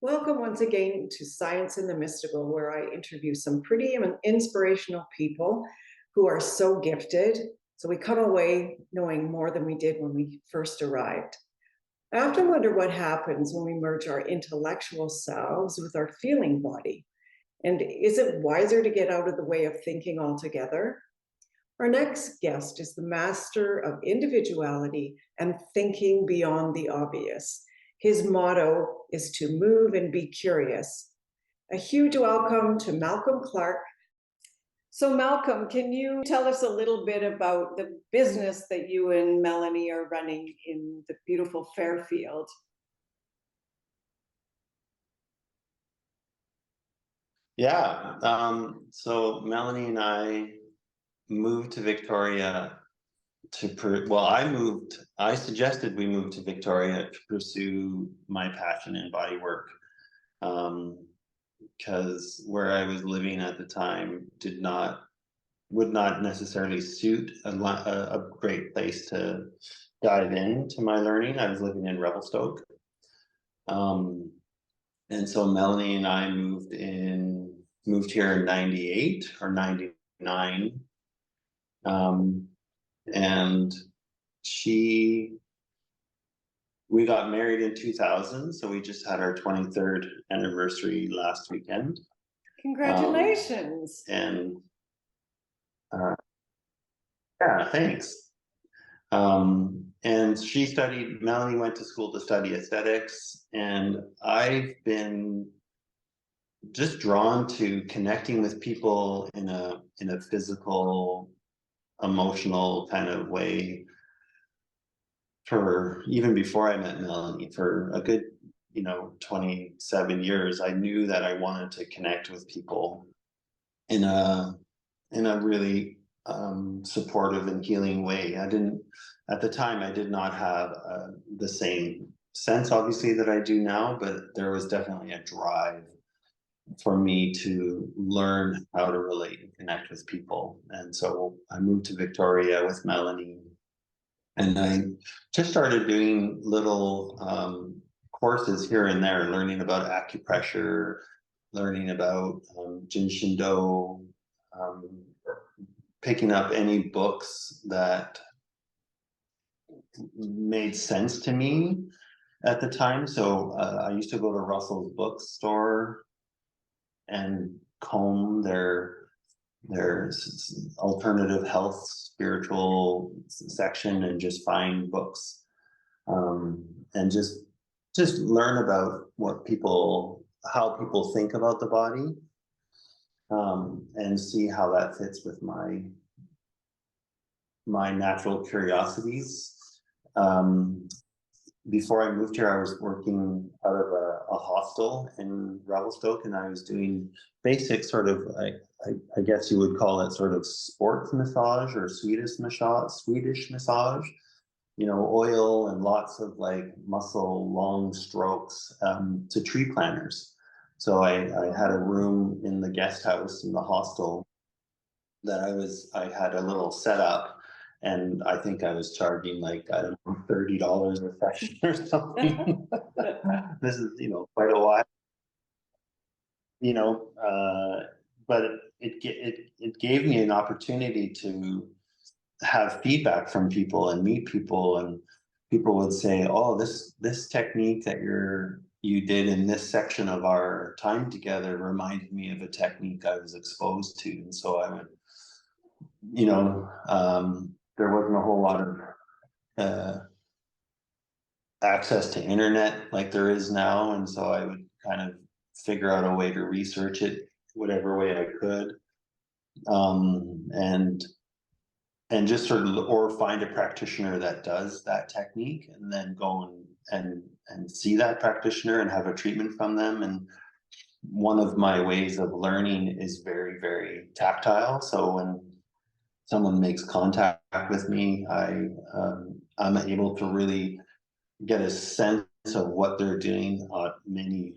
Welcome once again to Science and the Mystical, where I interview some pretty inspirational people who are so gifted. So we come away knowing more than we did when we first arrived. I often wonder what happens when we merge our intellectual selves with our feeling body. And is it wiser to get out of the way of thinking altogether? Our next guest is the master of individuality and thinking beyond the obvious. His motto is to move and be curious. A huge welcome to Malcolm Clark. So Malcolm, can you tell us a little bit about the business that you and Melanie are running in the beautiful Fairfield? Yeah, so Melanie and I moved to Victoria I suggested we move to Victoria to pursue my passion in body work. Because where I was living at the time would not necessarily suit a great place to dive into my learning. I was living in Revelstoke. And so Melanie and I moved here in 98 or 99. And we got married in 2000. So we just had our 23rd anniversary last weekend. Congratulations. Yeah, thanks. And Melanie went to school to study aesthetics, and I've been just drawn to connecting with people in a physical, emotional kind of way for even before I met Melanie. For a good 27 years, I knew that I wanted to connect with people in a really supportive and healing way. At the time, I did not have the same sense, obviously, that I do now, but there was definitely a drive for me to learn how to relate and connect with people. And so I moved to Victoria with Melanie, and I just started doing little courses here and there, learning about acupressure, learning about Jin Shindo, picking up any books that made sense to me at the time. So I used to go to Russell's bookstore and comb their alternative health spiritual section and just find books, and just learn about how people think about the body, and see how that fits with my natural curiosities. Before I moved here, I was working out of a hostel in Revelstoke, and I was doing basic sort of, I guess you would call it sort of sports massage or Swedish massage, oil and lots of like muscle, long strokes, to tree planters. So I had a room in the guest house in the hostel that I had a little setup. And I think I was charging like, I don't know, $30 a session or something. This is, quite a while. But it gave me an opportunity to have feedback from people and meet people, and people would say, "Oh, this technique that you did in this section of our time together reminded me of a technique I was exposed to," and so I would, there wasn't a whole lot of access to internet like there is now. And so I would kind of figure out a way to research it whatever way I could. And just sort of, or find a practitioner that does that technique, and then go and see that practitioner and have a treatment from them. And one of my ways of learning is very, very tactile. So when someone makes contact with me, I'm able to really get a sense of what they're doing on many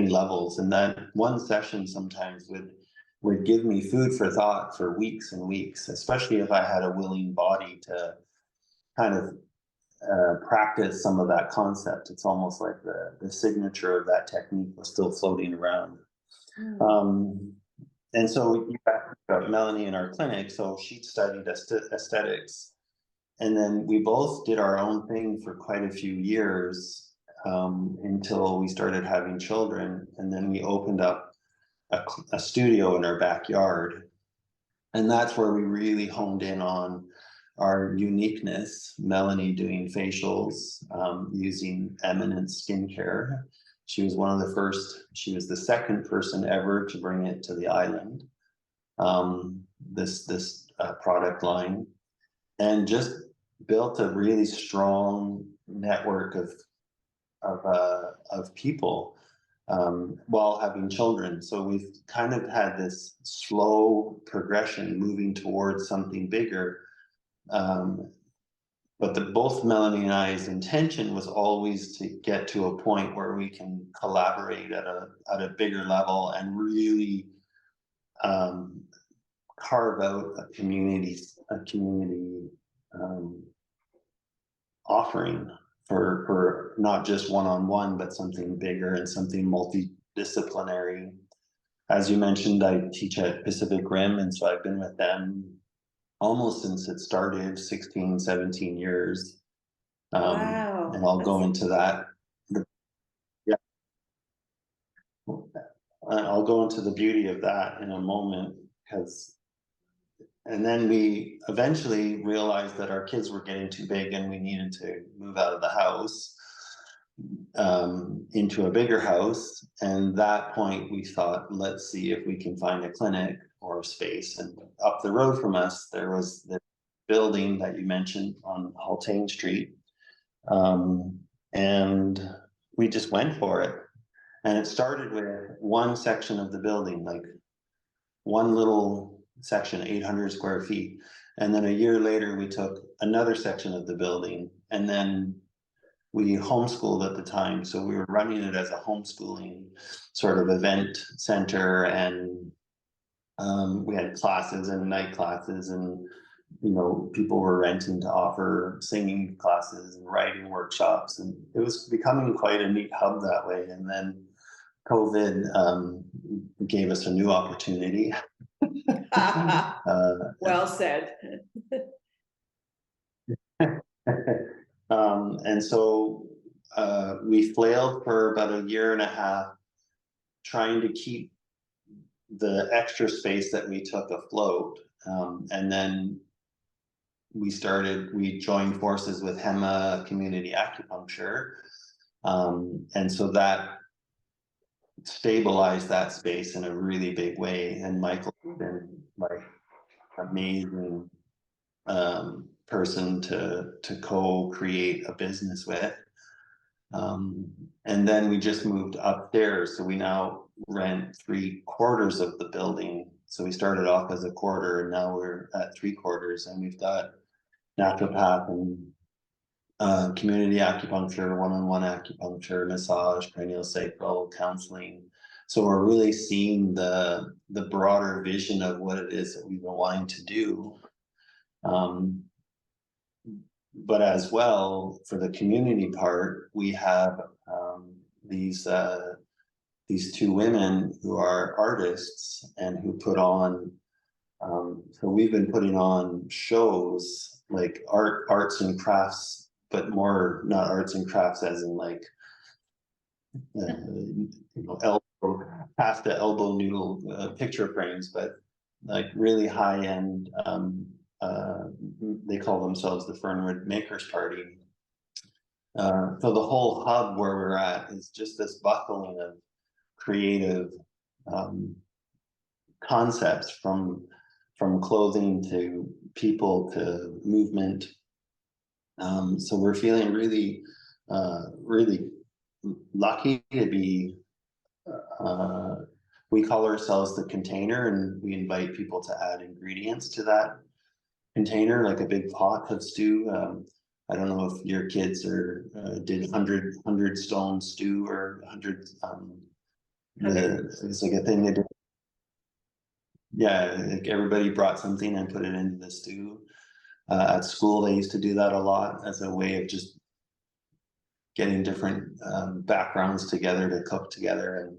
levels. And that one session sometimes would give me food for thought for weeks and weeks, especially if I had a willing body to kind of practice some of that concept. It's almost like the signature of that technique was still floating around. And so you got Melanie in our clinic, so she studied aesthetics. And then we both did our own thing for quite a few years, until we started having children. And then we opened up a studio in our backyard. And that's where we really honed in on our uniqueness. Melanie doing facials, using Eminent skincare. She was one of the first, she was the second person ever to bring it to the island, this product line, and just built a really strong network of people, while having children. So we've kind of had this slow progression moving towards something bigger. But both Melanie and I's intention was always to get to a point where we can collaborate at a bigger level and really carve out a community offering for not just one-on-one, but something bigger and something multidisciplinary. As you mentioned, I teach at Pacific Rim, and so I've been with them almost since it started, 16, 17 years. Wow. And I'll go into that. Yeah. I'll go into the beauty of that in a moment, and then we eventually realized that our kids were getting too big and we needed to move out of the house, into a bigger house. And that point we thought, let's see if we can find a clinic or a space. And up the road from us, there was the building that you mentioned on Haltane Street. And we just went for it. And it started with one section of the building, like one little section, 800 square feet. And then a year later, we took another section of the building, and then we homeschooled at the time. So we were running it as a homeschooling sort of event center, and we had classes and night classes, and people were renting to offer singing classes and writing workshops, and it was becoming quite a neat hub that way. And then COVID gave us a new opportunity. Well said. And so we flailed for about a year and a half, trying to keep the extra space that we took afloat. And then we joined forces with Hema Community Acupuncture. And so that stabilized that space in a really big way. And Michael's been like amazing person to co-create a business with. And then we just moved upstairs, so we now rent 3/4 of the building. So we started off as a quarter, and now we're at 3/4, and we've got naturopath and community acupuncture, one-on-one acupuncture, massage, craniosacral counseling. So we're really seeing the broader vision of what it is that we've been wanting to do. But as well, for the community part, we have these two women who are artists and who put on. So we've been putting on shows like arts and crafts, but more not arts and crafts as in like past the elbow noodle picture frames, but like really high end. They call themselves the Fernwood Makers Party. So the whole hub where we're at is just this buckling of creative concepts, from clothing to people to movement. So we're feeling really, really lucky to be. We call ourselves the container, and we invite people to add ingredients to that container, like a big pot of stew. I don't know if your kids did 100 stone stew or 100. It's like a thing they did. Yeah, like everybody brought something and put it into the stew. At school, they used to do that a lot as a way of just getting different backgrounds together to cook together,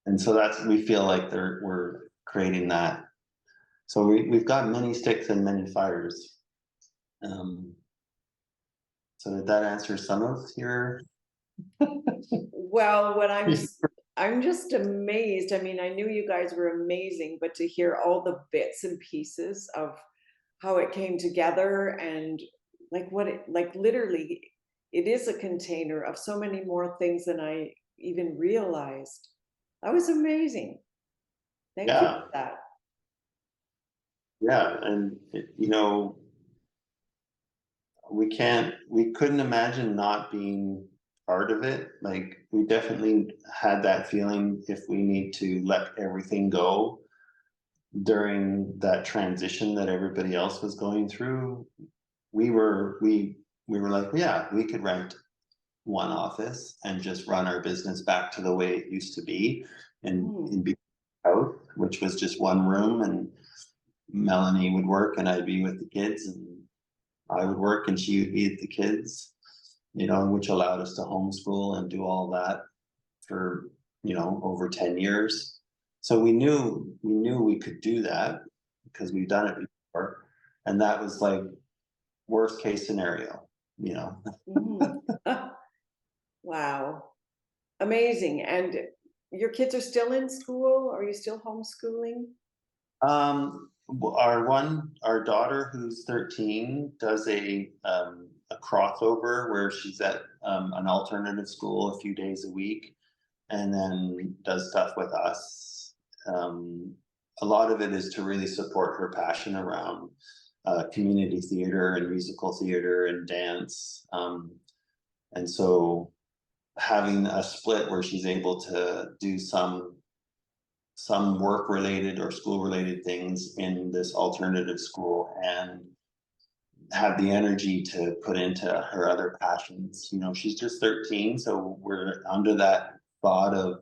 and so we feel like we're creating that. So we've got many sticks and many fires. So did that answer some of your? Well, I'm just amazed. I mean, I knew you guys were amazing, but to hear all the bits and pieces of how it came together, and like literally it is a container of so many more things than I even realized. That was amazing. Thank you Yeah, for that. yeah, and we couldn't imagine not being part of it. Like, we definitely had that feeling if we need to let everything go during that transition that everybody else was going through. We were like, yeah, we could rent one office and just run our business back to the way it used to be, and Mm, in house, which was just one room, and Melanie would work and I'd be with the kids, and I would work and she would be with the kids, which allowed us to homeschool and do all that for, over 10 years. So we knew we could do that because we've done it before. And that was like worst case scenario. mm. Wow. Amazing. And your kids are still in school? Are you still homeschooling? Our daughter, who's 13, does a crossover where she's at an alternative school a few days a week, and then does stuff with us. A lot of it is to really support her passion around community theater and musical theater and dance. And so having a split where she's able to do some work related or school related things in this alternative school and have the energy to put into her other passions. She's just 13, so we're under that thought of,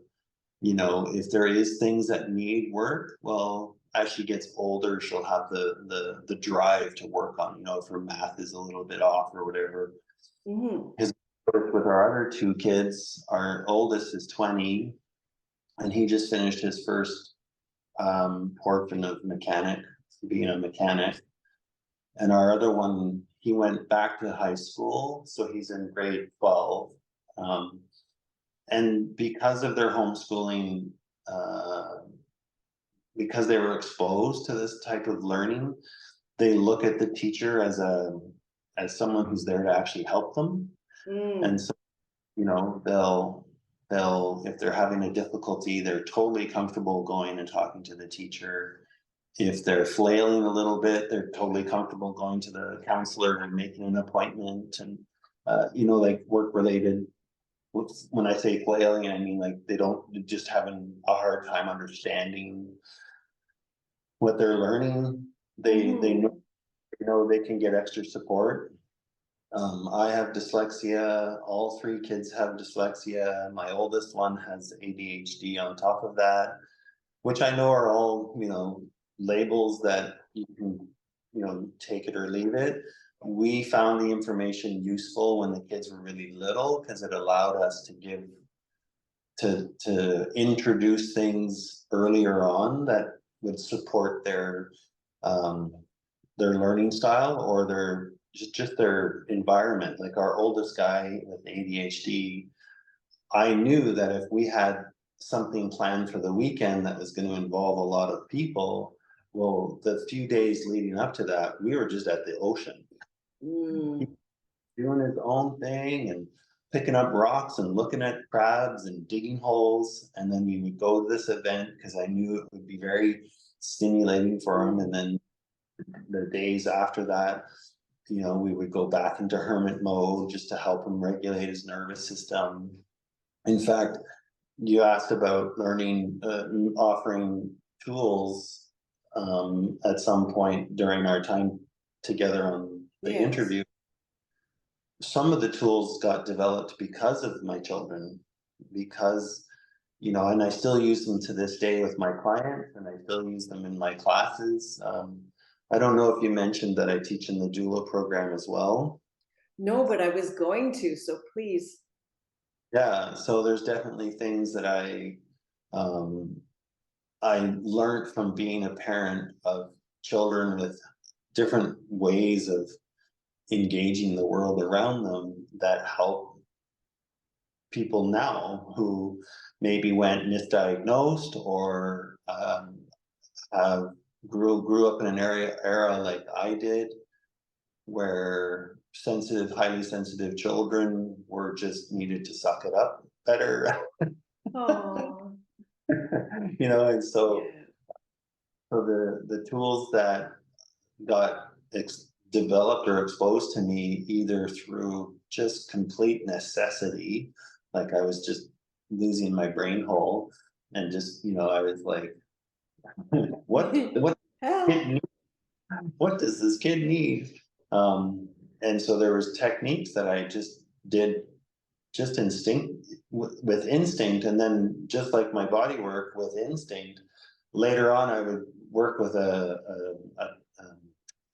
if there is things that need work, well, as she gets older, she'll have the drive to work on, if her math is a little bit off or whatever. Mhm. His with our other two kids, our oldest is 20, and he just finished his first portion of being a mechanic. And our other one, he went back to high school, so he's in grade 12. And because of their homeschooling, uh, because they were exposed to this type of learning, they look at the teacher as someone who's there to actually help them. And Mm. so, they'll if they're having a difficulty, they're totally comfortable going and talking to the teacher. If they're flailing a little bit, they're totally comfortable going to the counselor and making an appointment. And like work related, when I say flailing, I mean like they don't just having a hard time understanding what they're learning. They Mhm. know they can get extra support. I have dyslexia. All three kids have dyslexia. My oldest one has ADHD on top of that, which I know are all, labels that you can, take it or leave it. We found the information useful when the kids were really little because it allowed us to introduce things earlier on that would support um, their learning style or just their environment. Like our oldest guy with ADHD, I knew that if we had something planned for the weekend that was going to involve a lot of people, well, the few days leading up to that, we were just at the ocean Mm. doing his own thing and picking up rocks and looking at crabs and digging holes. And then we would go to this event because I knew it would be very stimulating for him. And then the days after that, we would go back into hermit mode just to help him regulate his nervous system. In fact, you asked about learning, offering tools at some point during our time together on the Yes. interview. Some of the tools got developed because of my children, because, and I still use them to this day with my clients, and I still use them in my classes. I don't know if you mentioned that I teach in the doula program as well. No, but I was going to, so please. Yeah, so there's definitely things that um, I learned from being a parent of children with different ways of engaging the world around them that help people now who maybe went misdiagnosed or have grew up in an era like I did, where highly sensitive children were just needed to suck it up better. Oh, And so yeah. the tools that got developed or exposed to me either through just complete necessity, like I was just losing my brain hole, and just I was like, what Help. kid need? What does this kid need? And so there was techniques that I just did just with instinct, and then just like my body work with instinct. Later on, I would work with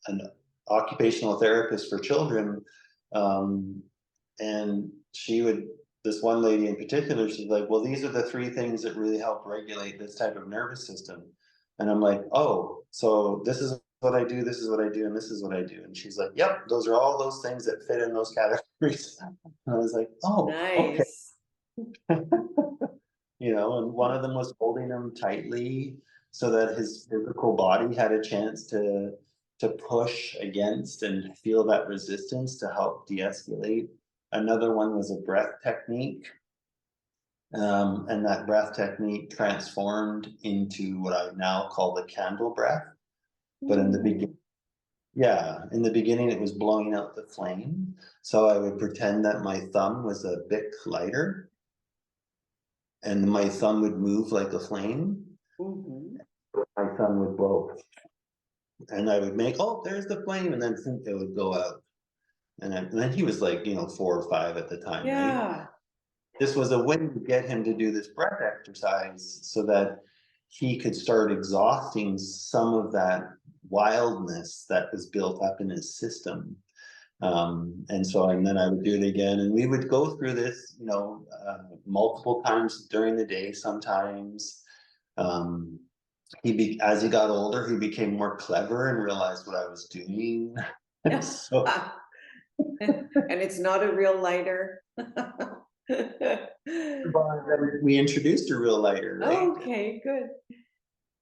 an occupational therapist for children, and this one lady in particular, she's like, well, these are the three things that really help regulate this type of nervous system. And I'm like, oh, so this is what I do, this is what I do, and this is what I do. And she's like, yep, those are all those things that fit in those categories. And I was like, oh, okay. Nice. And one of them was holding him tightly so that his physical body had a chance to push against and feel that resistance to help de-escalate. Another one was a breath technique. And that breath technique transformed into what I now call the candle breath. But in the beginning, yeah, in the beginning it was blowing out the flame. So I would pretend that my thumb was a Bic lighter, and my thumb would move like a flame. Mm-hmm. My thumb would blow, and I would make, oh, there's the flame, and then it would go out. And then he was like, 4 or 5 at the time, right? Yeah. This was a way to get him to do this breath exercise so that he could start exhausting some of that wildness that was built up in his system. And then I would do it again, and we would go through this, multiple times during the day. Sometimes, as he got older, he became more clever and realized what I was doing. So And it's not a real lighter. we introduced a real lighter, right? Okay, good.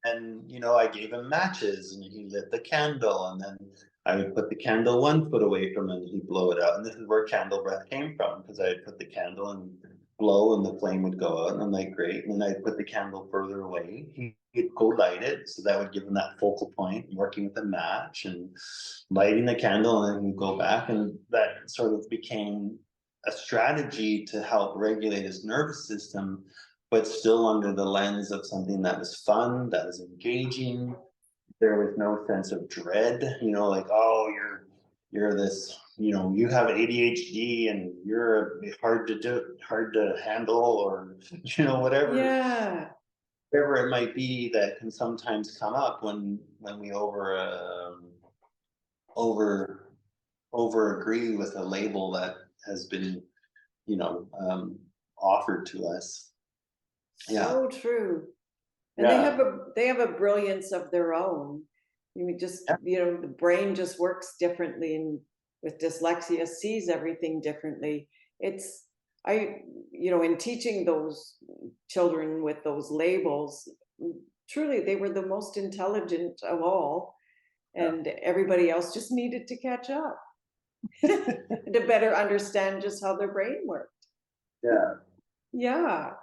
And I gave him matches, and he lit the candle, and then I would put the candle 1 foot away from him, and he'd blow it out. And this is where candle breath came from, because I'd put the candle and blow, and the flame would go out, and I'm like, great. And then I'd put the candle further away. He'd go light it, so that would give him that focal point, working with a match and lighting the candle, and then he'd go back, and that sort of became a strategy to help regulate his nervous system, but still under the lens of something that was fun, that was engaging. There was no sense of dread, like, oh, you're this, you have ADHD and you're hard to handle, or whatever Yeah. it might be that can sometimes come up when we over agree with a label that has been, you know, um, offered to us. Yeah. So true. And Yeah. they have a brilliance of their own. The brain just works differently, and with dyslexia sees everything differently. In teaching those children with those labels, truly they were the most intelligent of all, and everybody else just needed to catch up to better understand just how their brain worked. Yeah. Yeah.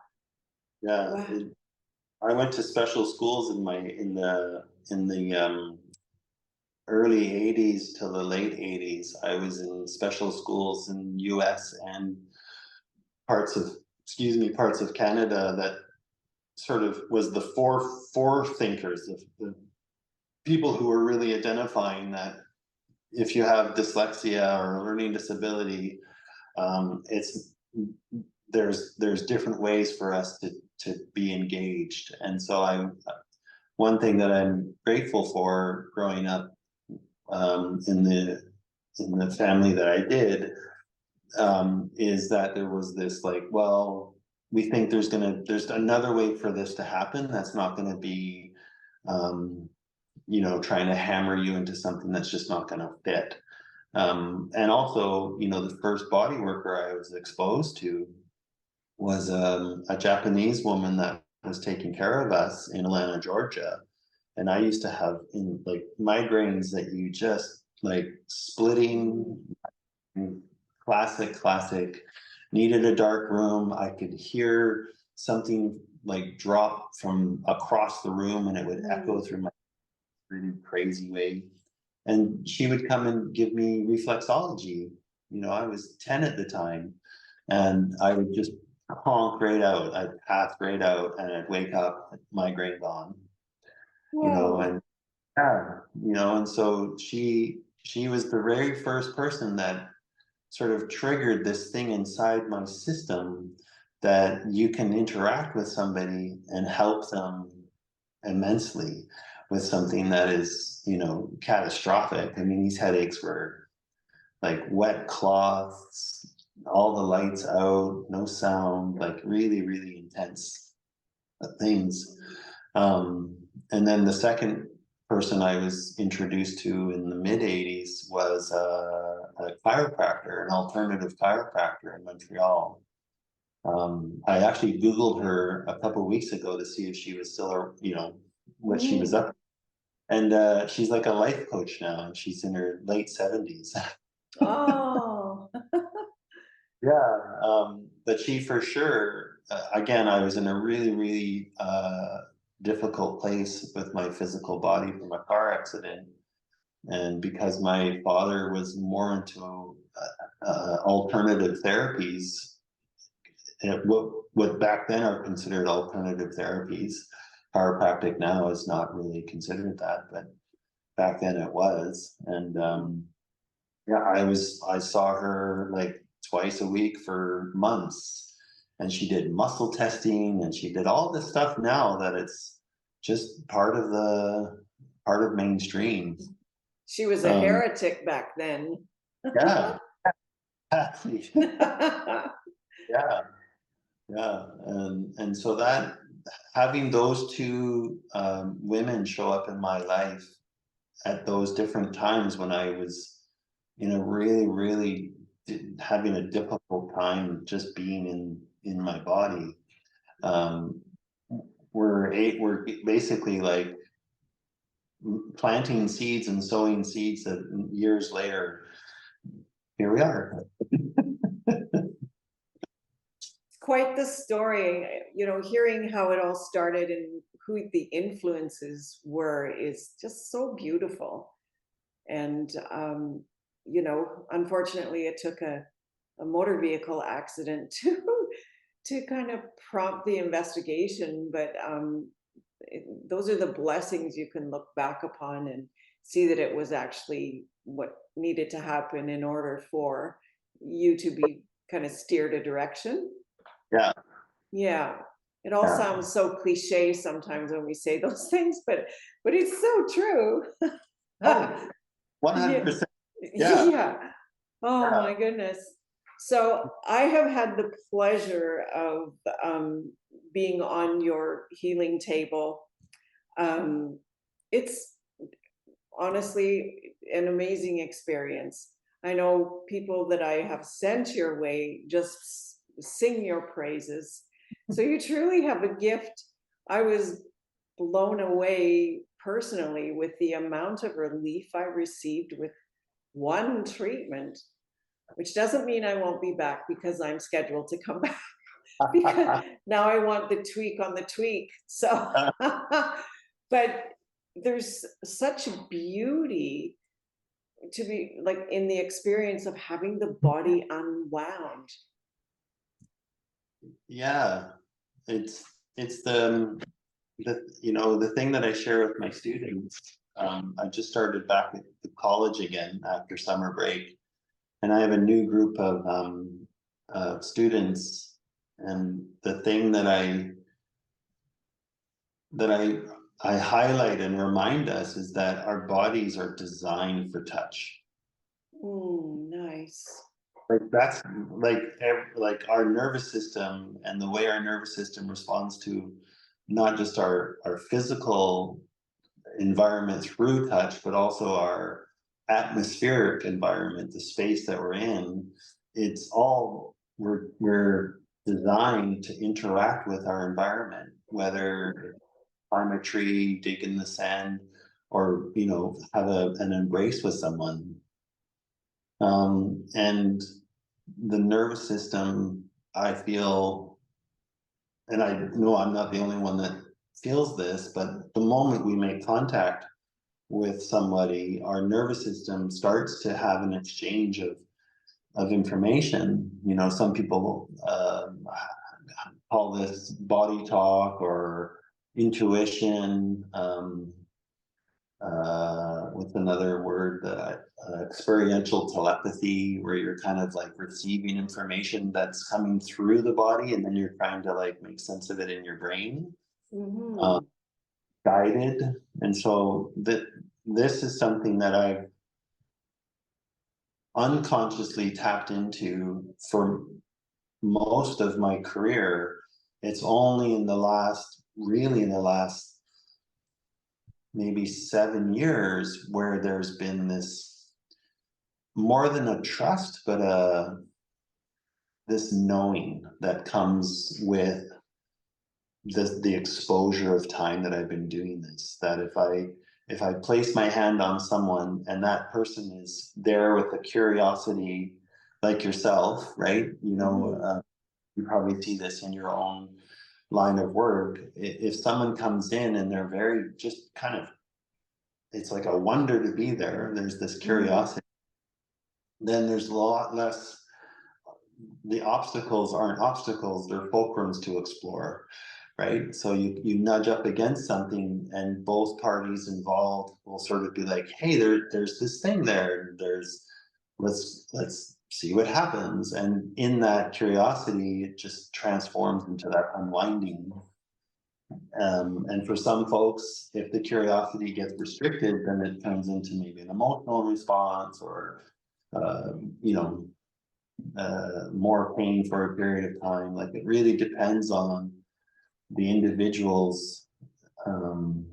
Yeah. Wow. I went to special schools in the early 80s to the late 80s. I was in special schools in US and parts of Canada that sort of was the forethinkers, the people who were really identifying that if you have dyslexia or a learning disability, it's there's different ways for us to be engaged. And so one thing that I'm grateful for growing up in the family that I did, is that there was this like, well, we think there's another way for this to happen that's not gonna be, you know, trying to hammer you into something that's just not gonna fit. And also, you know, the first body worker I was exposed to was a Japanese woman that was taking care of us in Atlanta, Georgia. And I used to have in like migraines that you just like splitting, classic, needed a dark room. I could hear something like drop from across the room and it would echo through my really crazy way. And she would come and give me reflexology. You know, I was 10 at the time, and I would just honk right out. I'd pass right out, and I'd wake up, migraine gone. You know, Whoa. and yeah, you know, and so she was the very first person that sort of triggered this thing inside my system that you can interact with somebody and help them immensely with something that is, you know, catastrophic. I mean, these headaches were like wet cloths, all the lights out, no sound, like really, really intense things. And then the second person I was introduced to in the mid 80s was a chiropractor, an alternative chiropractor in Montreal. I actually Googled her a couple of weeks ago to see if she was still, you know, what she was Mm. up to. And she's like a life coach now, and she's in her late 70s. Oh. Yeah, but she for sure, again, I was in a really, really difficult place with my physical body from a car accident. And because my father was more into alternative therapies, what back then are considered alternative therapies, chiropractic now is not really considered that, but back then it was. And yeah, I saw her like twice a week for months, and she did muscle testing and she did all this stuff now that it's just part of mainstream. She was a Um, heretic back then. yeah, exactly. Yeah, yeah, and so that having those two women show up in my life at those different times when I was, you know, really, really having a difficult time just being in my body. Um, we're basically like planting seeds and sowing seeds that years later, here we are. Quite the story, you know, hearing how it all started and who the influences were is just so beautiful. And, you know, unfortunately, it took a motor vehicle accident to kind of prompt the investigation. But those are the blessings you can look back upon and see that it was actually what needed to happen in order for you to be kind of steered a direction. Yeah, Yeah. It all yeah. sounds so cliche sometimes when we say those things, but it's so true. Oh, Yeah. 100%. Yeah, Yeah. Oh yeah. my goodness. So I have had the pleasure of being on your healing table. Um, it's honestly an amazing experience. I know people that I have sent your way just sing your praises. So you truly have a gift. I was blown away personally with the amount of relief I received with one treatment, which doesn't mean I won't be back because I'm scheduled to come back because now I want the tweak on the tweak. So, but there's such beauty to be like in the experience of having the body unwound. Yeah, it's it's the you know, the thing that I share with my students. I just started back at the college again after summer break, and I have a new group of students. And the thing that I I highlight and remind us is that our bodies are designed for touch. Nice. Like that's like our nervous system and the way our nervous system responds to not just our physical environment through touch, but also our atmospheric environment, the space that we're in. It's all we're designed to interact with our environment, whether climb a tree, dig in the sand, or have an embrace with someone. And the nervous system, I feel, and I know I'm not the only one that feels this, but the moment we make contact with somebody, our nervous system starts to have an exchange of information. Some people call this body talk or intuition. What's another word that experiential telepathy, where you're kind of like receiving information that's coming through the body, and then you're trying to like make sense of it in your brain, guided. And so this is something that I've unconsciously tapped into for most of my career. It's only in the last maybe 7 years where there's been this more than a trust, but this knowing that comes with the exposure of time that I've been doing this, that if I place my hand on someone and that person is there with a curiosity like yourself, right? You probably see this in your own line of work. If someone comes in and they're very just kind of, it's like a wonder to be there, there's this curiosity, then there's a lot less, the obstacles aren't obstacles, they're fulcrums to explore, right? So you nudge up against something and both parties involved will sort of be like, hey, there's this thing there, let's see what happens. And in that curiosity, it just transforms into that unwinding. And for some folks, if the curiosity gets restricted, then it turns into maybe an emotional response or, more pain for a period of time. Like it really depends on the individual's, I'm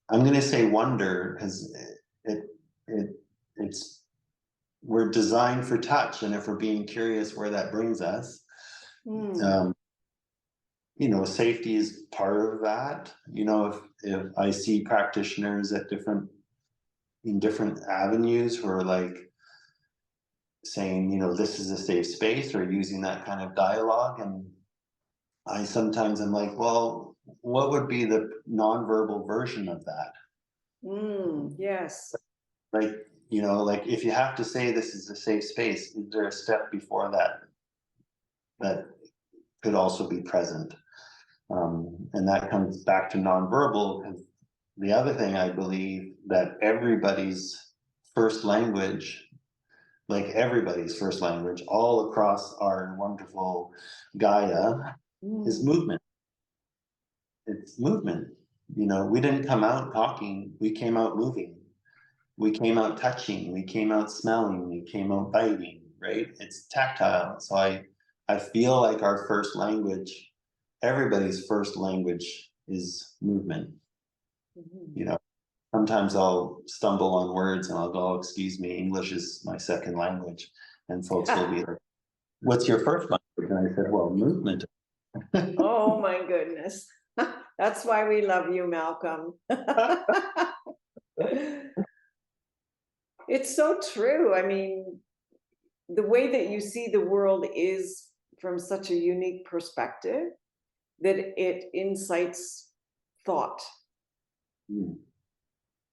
going to say wonder, because it's we're designed for touch, and if we're being curious where that brings us, safety is part of that. If I see practitioners in different avenues who are like saying, this is a safe space, or using that kind of dialogue, and I sometimes am like, well, what would be the nonverbal version of that? Yes. Like, like if you have to say this is a safe space, is there a step before that could also be present? And that comes back to nonverbal, because the other thing I believe that everybody's first language, all across our wonderful Gaia, is movement. It's movement. We didn't come out talking, we came out moving. We came out touching, we came out smelling, we came out biting, right? It's tactile. So I feel like our first language, everybody's first language is movement. Sometimes I'll stumble on words and I'll go, oh, excuse me, English is my second language. And folks will be like, what's your first language? And I said, well, movement. Oh my goodness. That's why we love you, Malcolm. It's so true. I mean, the way that you see the world is from such a unique perspective that it incites thought.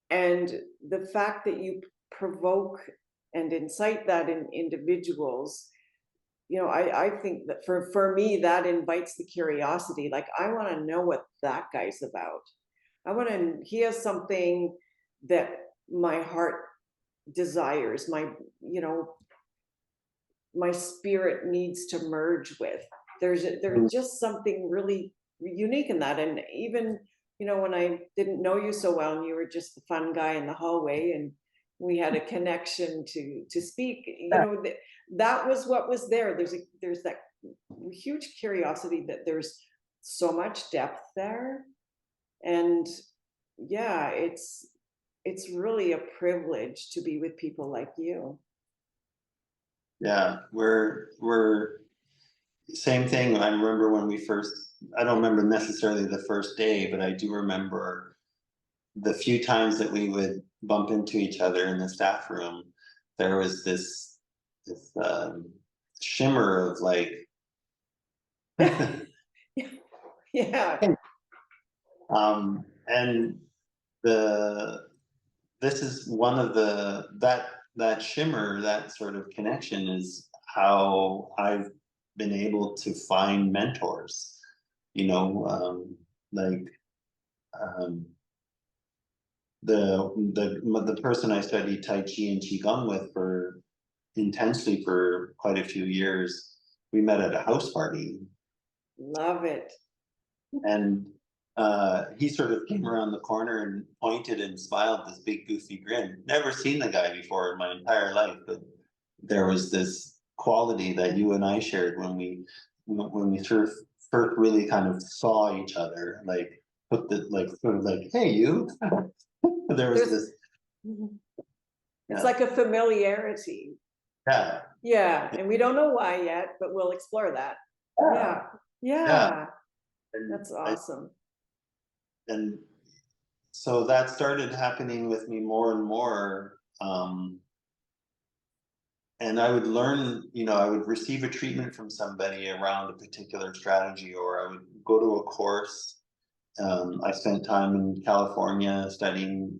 And the fact that you provoke and incite that in individuals, I think that for me, that invites the curiosity. Like, I want to know what that guy's about. He has something that my heart desires, my spirit needs to merge with. There's just something really unique in that. And even you know, when I didn't know you so well and you were just the fun guy in the hallway and we had a connection to speak, you Yeah. know, that was what was there. There's that huge curiosity that there's so much depth there. And yeah, it's really a privilege to be with people like you. Yeah, we're same thing. I remember when we first, I don't remember necessarily the first day, but I do remember the few times that we would bump into each other in the staff room. There was this shimmer of like, Yeah. and the this is one of that shimmer, that sort of connection is how I've been able to find mentors, you know, like um, the person I studied Tai Chi and Qigong with for intensely for quite a few years, we met at a house party, Love it. and he sort of came around the corner and pointed and smiled this big goofy grin. Never seen the guy before in my entire life, but there was this quality that you and I shared when we first really kind of saw each other, like put the like sort of like, hey you. There was There's this, it's yeah, like a familiarity. yeah, Yeah, and we don't know why yet, but we'll explore that. yeah, Yeah. yeah. Yeah. And That's awesome. and so that started happening with me more and more. And I would learn, you know, I would receive a treatment from somebody around a particular strategy, or I would go to a course. I spent time in California studying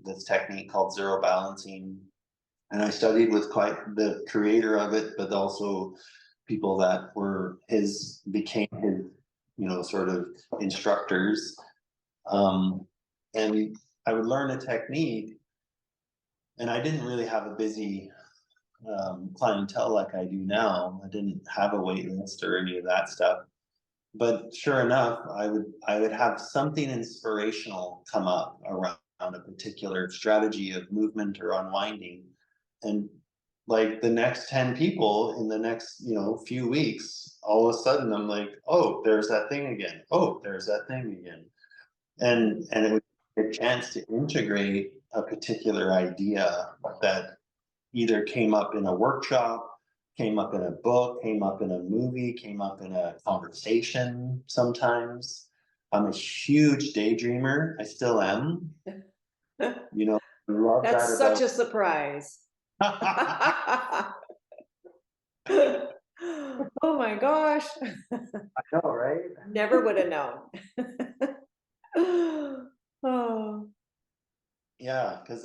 this technique called zero balancing, and I studied with quite the creator of it, but also people that were became his, you know, sort of instructors. Um, and I would learn a technique, and I didn't really have a busy clientele like I do now. I didn't have a wait list or any of that stuff. But sure enough, I would have something inspirational come up around a particular strategy of movement or unwinding. And like the next 10 people in the next, you know, few weeks, all of a sudden I'm like, oh, there's that thing again. Oh, there's that thing again. And it was a chance to integrate a particular idea that either came up in a workshop, came up in a book, came up in a movie, came up in a conversation sometimes. I'm a huge daydreamer. I still am. You know, I love That's that such about. a surprise. Oh my gosh. I know, right? Never would have known. Oh, Yeah, because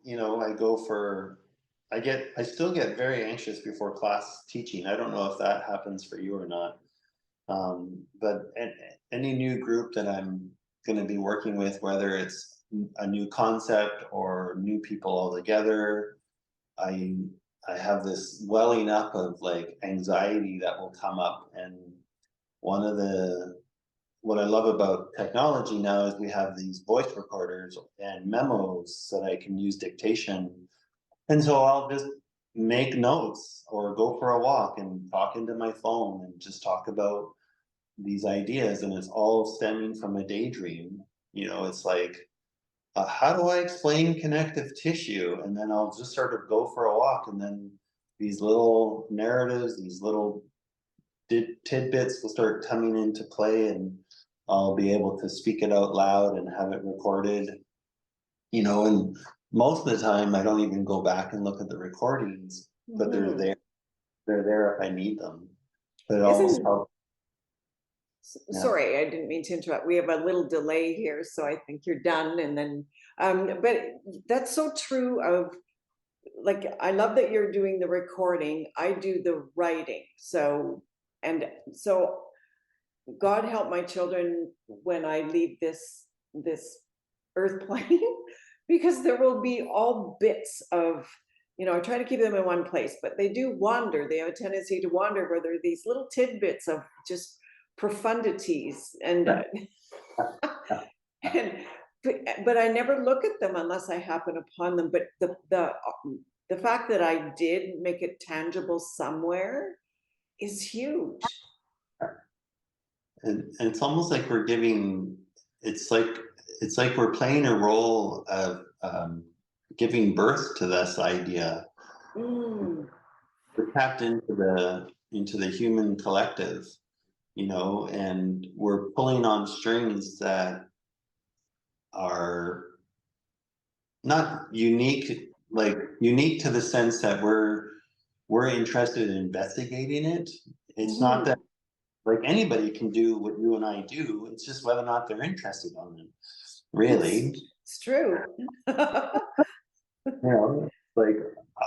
you know, I still get very anxious before class teaching. I don't know if that happens for you or not. But any new group that I'm going to be working with, whether it's a new concept or new people altogether, I I have this welling up of like anxiety that will come up. And one of the what I love about technology now is we have these voice recorders and memos that I can use dictation. And so I'll just make notes or go for a walk and talk into my phone and just talk about these ideas, and it's all stemming from a daydream. You know, it's like, how do I explain connective tissue? And then I'll just sort of go for a walk, and then these little narratives, these little tidbits will start coming into play, and I'll be able to speak it out loud and have it recorded. You know, and most of the time I don't even go back and look at the recordings, but they're mhm. there. They're there if I need them. But it almost Isn't, helps. Yeah. sorry, I didn't mean to interrupt. We have a little delay here, so I think you're done. And then, but that's so true of, like, I love that you're doing the recording. I do the writing. So, and so God help my children when I leave this earth plane, because there will be all bits of, you know, I try to keep them in one place, but they do wander. They have a tendency to wander, where there are these little tidbits of just profundities. And And but I never look at them unless I happen upon them. But the fact that I did make it tangible somewhere is huge. And it's almost like we're giving, it's like it's like we're playing a role of giving birth to this idea. Mm, We're tapped into the human collective, you know, and we're pulling on strings that are not unique, like unique to the sense that we're interested in investigating it. It's not mhm. that like anybody can do what you and I do. It's just whether or not they're interested on it. It's Really, it's true. you know, like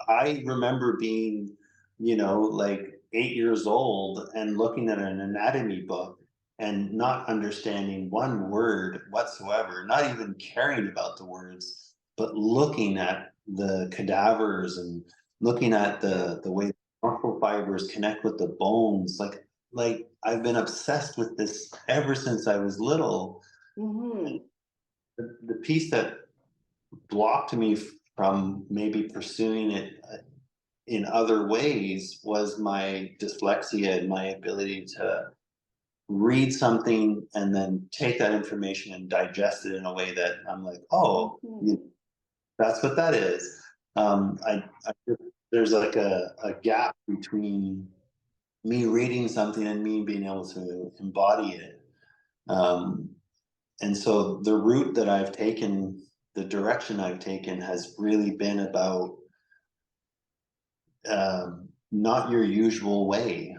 I remember being, you know, like 8 years old and looking at an anatomy book and not understanding one word whatsoever, not even caring about the words, but looking at the cadavers and looking at Yeah. the way muscle fibers connect with the bones. Like I've been obsessed with this ever since I was little. Mhm. The piece that blocked me from maybe pursuing it in other ways was my dyslexia and my ability to read something and then take that information and digest it in a way that I'm like, oh, Mhm. that's what that is. I there's like a gap between me reading something and me being able to embody it. Um, and so the route that I've taken, the direction I've taken has really been about not your usual way,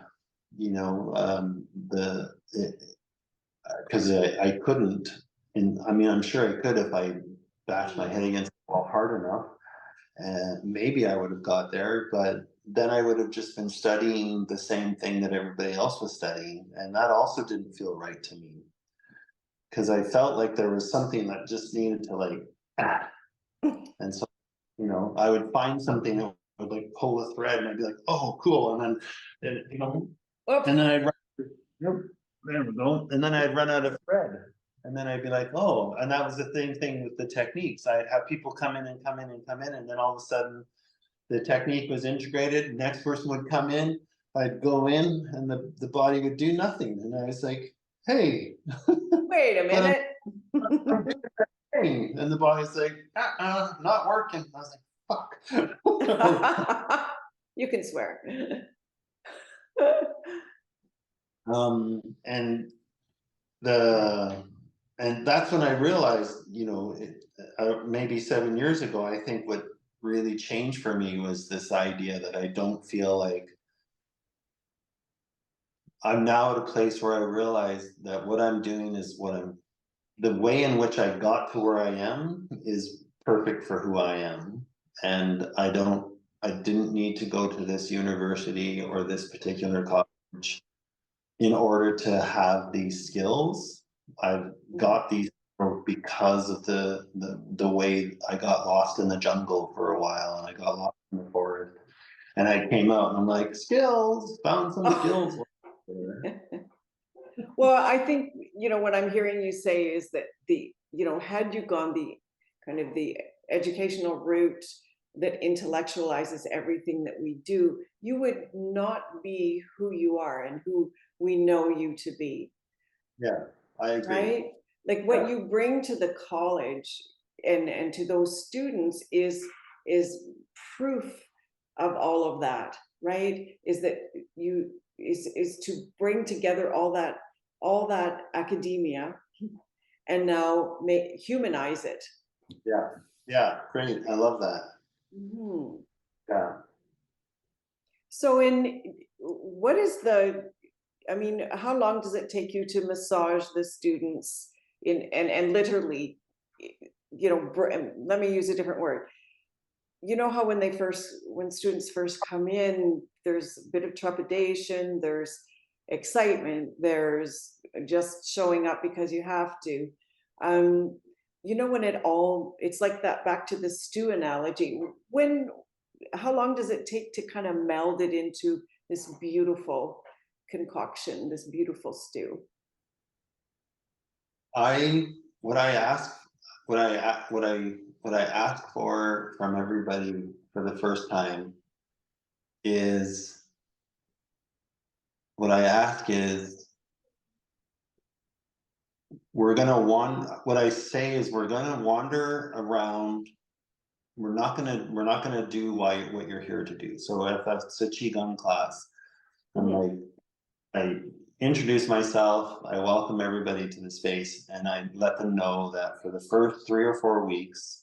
you know, the because I couldn't, and I mean I'm sure I could if I bashed my Mm. head against the wall hard enough, and maybe I would have got there, but then I would have just been studying the same thing that everybody else was studying, and that also didn't feel right to me because I felt like there was something that just needed to like, ah. And so, you know, I would find something that would like pull a thread and I'd be like, oh, cool. And you know, Oops. and then I'd run, nope, there we go. And then I'd run out of thread. And then I'd be like, oh, and that was the same thing with the techniques. I'd have people come in and come in and come in. And then all of a sudden the technique was integrated. Next person would come in, I'd go in and the body would do nothing. And I was like, hey, Wait a but minute. I'm doing that thing. And the body's like, not working. I was like, fuck. You can swear. And the and that's when I realized, you know, maybe 7 years ago, I think what really changed for me was this idea that I don't feel like I'm now at a place where I realize that what I'm doing is what I'm the way in which I got to where I am is perfect for who I am. And I didn't need to go to this university or this particular college in order to have these skills. I've got these because of the way I got lost in the jungle for a while and I got lost in the forest. And I came out and I'm like, skills, found some skills. Well, I think, what I'm hearing you say is that had you gone the kind of the educational route that intellectualizes everything that we do, you would not be who you are and who we know you to be, Yeah, I agree. right? Like what you bring to the college and to those students is proof of all of that, right? Is that you is to bring together all that academia and now humanize it. Yeah, yeah, great. I love that. Mhm. Yeah. So what is I mean, how long does it take you to massage the students and literally, let me use a different word. You know how when students first come in, there's a bit of trepidation, there's excitement, there's just showing up because you have to. Um, when it's like that, back to the stew analogy. How long does it take to kind of meld it into this beautiful concoction, this beautiful stew? I what I ask, what I ask for from everybody for the first time is, what I ask is, what I say is, we're gonna wander around. We're not gonna do what you're here to do. So if that's a qigong class, I'm like, I introduce myself, I welcome everybody to the space, and I let them know that for the first 3 or 4 weeks,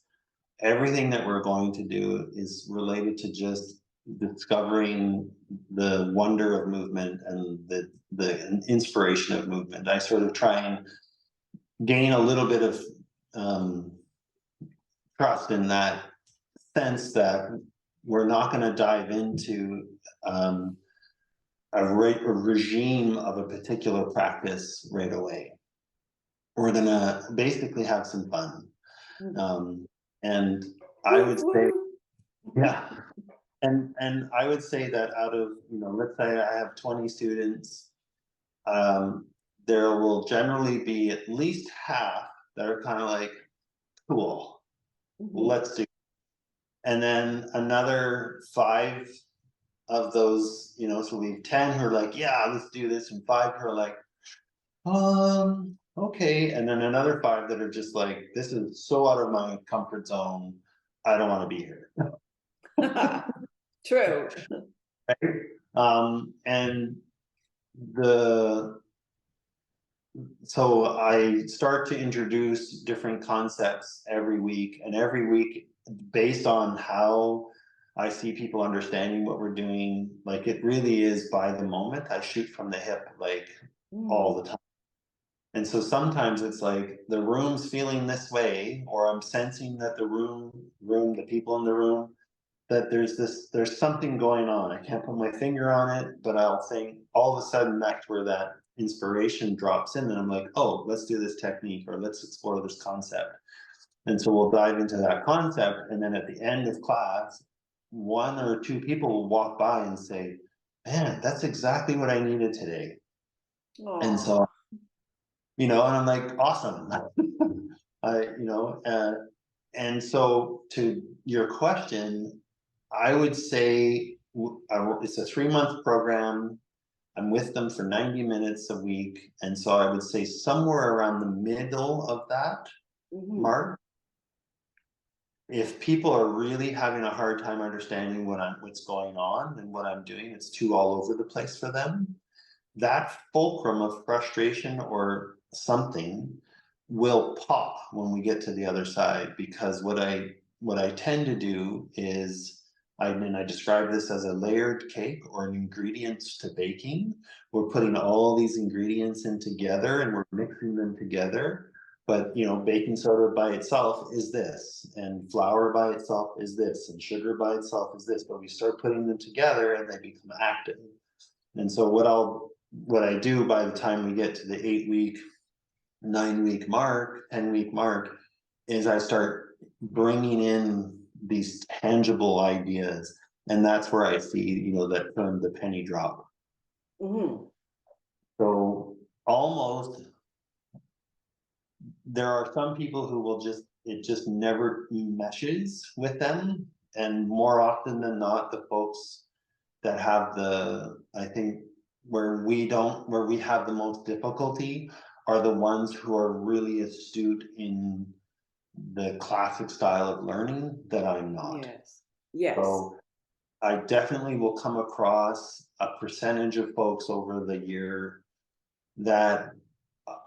everything that we're going to do is related to just discovering the wonder of movement and the inspiration of movement. I sort of try and gain a little bit of um, trust in that sense, that we're not going to dive into um, a regime of a particular practice right away. We're going to basically have some fun. And I would say, yeah. And I would say that out of, let's say I have 20 students, there will generally be at least half that are kind of like, cool, let's do it. And then another 5 of those, so we have 10 who are like, yeah, let's do this, and 5 who are like, okay. And then another 5 that are just like, this is so out of my comfort zone, I don't want to be here. True. Right? And so I start to introduce different concepts every week, and every week, based on how I see people understanding what we're doing, like, it really is by the moment. I shoot from the hip, like, all the time. And so sometimes it's like the room's feeling this way, or I'm sensing that the people in the room, that there's something going on. I can't put my finger on it, but I'll think all of a sudden that's where that inspiration drops in, and I'm like, oh, let's do this technique, or let's explore this concept. And so we'll dive into that concept, and then at the end of class, 1 or 2 people will walk by and say, man, that's exactly what I needed today. Aww. And so, and I'm like, awesome. And so to your question, I would say it's a 3-month program. I'm with them for 90 minutes a week. And so I would say somewhere around the middle of that mark. If people are really having a hard time understanding what's going on and what I'm doing, it's too all over the place for them, that fulcrum of frustration or something will pop when we get to the other side. Because what I tend to do is, I describe this as a layered cake, or an ingredients to baking. We're putting all these ingredients in together and we're mixing them together. But baking soda by itself is this, and flour by itself is this, and sugar by itself is this. But we start putting them together and they become active. And so what I do by the time we get to the 8-week, 9-week mark, 10-week mark, is I start bringing in these tangible ideas, and that's where I see, that term, the penny drop. So almost, there are some people who will it just never meshes with them, and more often than not, the folks that have I think where we have the most difficulty are the ones who are really astute in the classic style of learning that I'm not. Yes. So I definitely will come across a percentage of folks over the year that